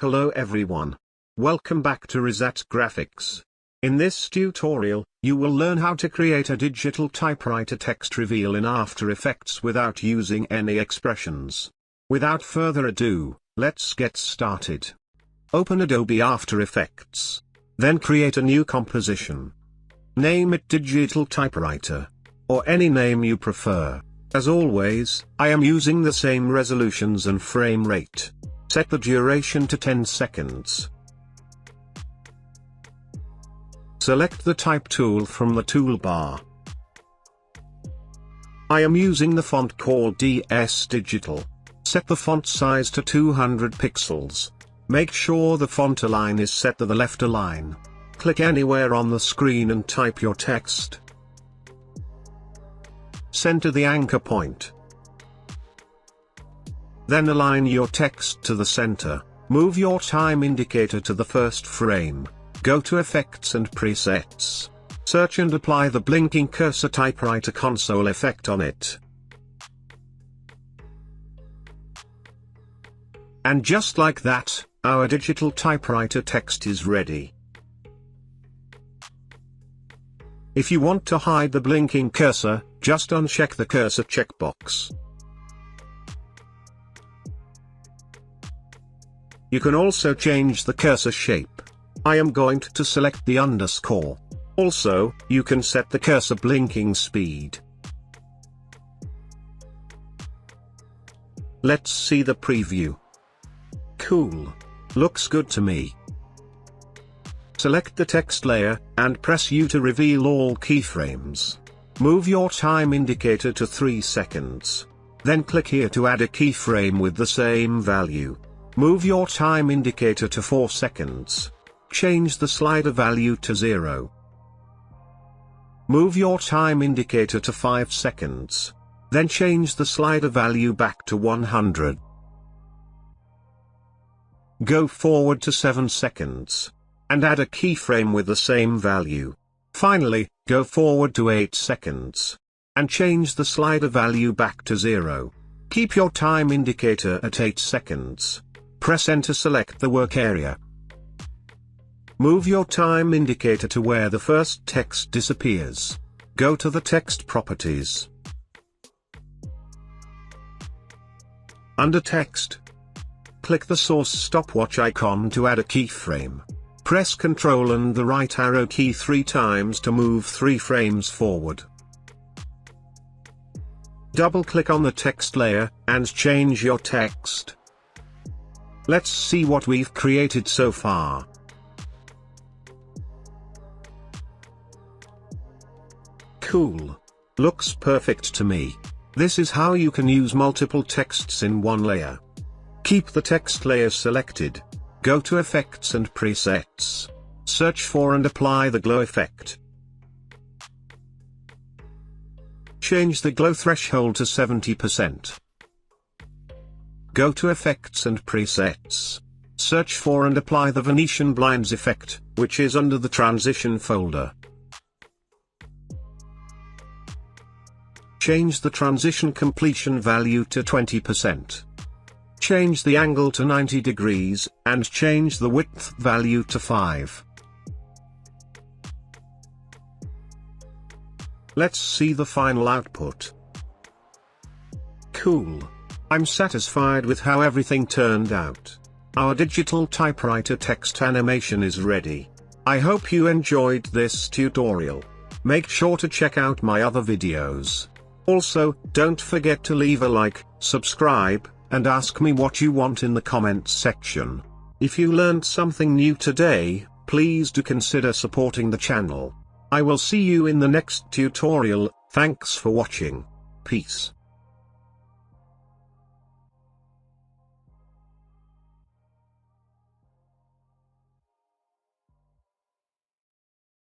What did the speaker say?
Hello everyone. Welcome back to Rizat Graphics. In this tutorial, you will learn how to create a digital typewriter text reveal in After Effects without using any expressions. Without further ado, let's get started. Open Adobe After Effects. Then create a new composition. Name it Digital Typewriter. Or any name you prefer. As always, I am using the same resolutions and frame rate. Set the duration to 10 seconds. Select the Type tool from the toolbar. I am using the font called DS Digital. Set the font size to 200 pixels. Make sure the font align is set to the left align. Click anywhere on the screen and type your text. Center the anchor point. Then align your text to the center. Move your time indicator to the first frame. Go to Effects and Presets. Search and apply the blinking cursor typewriter console effect on it. And just like that, our digital typewriter text is ready. If you want to hide the blinking cursor, just uncheck the cursor checkbox. You can also change the cursor shape. I am going to select the underscore. Also, you can set the cursor blinking speed. Let's see the preview. Cool. Looks good to me. Select the text layer, and press U to reveal all keyframes. Move your time indicator to 3 seconds. Then click here to add a keyframe with the same value. Move your time indicator to 4 seconds. Change the slider value to 0. Move your time indicator to 5 seconds. Then change the slider value back to 100. Go forward to 7 seconds. And add a keyframe with the same value. Finally, go forward to 8 seconds. And change the slider value back to 0. Keep your time indicator at 8 seconds. Press Enter to select the work area. Move your time indicator to where the first text disappears. Go to the text properties. Under text, click the source stopwatch icon to add a keyframe. Press Ctrl and the right arrow key 3 times to move 3 frames forward. Double-click on the text layer, and change your text. Let's see what we've created so far. Cool. Looks perfect to me. This is how you can use multiple texts in one layer. Keep the text layer selected. Go to Effects and Presets. Search for and apply the glow effect. Change the glow threshold to 70%. Go to Effects and Presets. Search for and apply the Venetian blinds effect, which is under the Transition folder. Change the transition completion value to 20%. Change the angle to 90 degrees, and change the width value to 5. Let's see the final output. Cool. I'm satisfied with how everything turned out. Our digital typewriter text animation is ready. I hope you enjoyed this tutorial. Make sure to check out my other videos. Also, don't forget to leave a like, subscribe, and ask me what you want in the comments section. If you learned something new today, please do consider supporting the channel. I will see you in the next tutorial. Thanks for watching. Peace.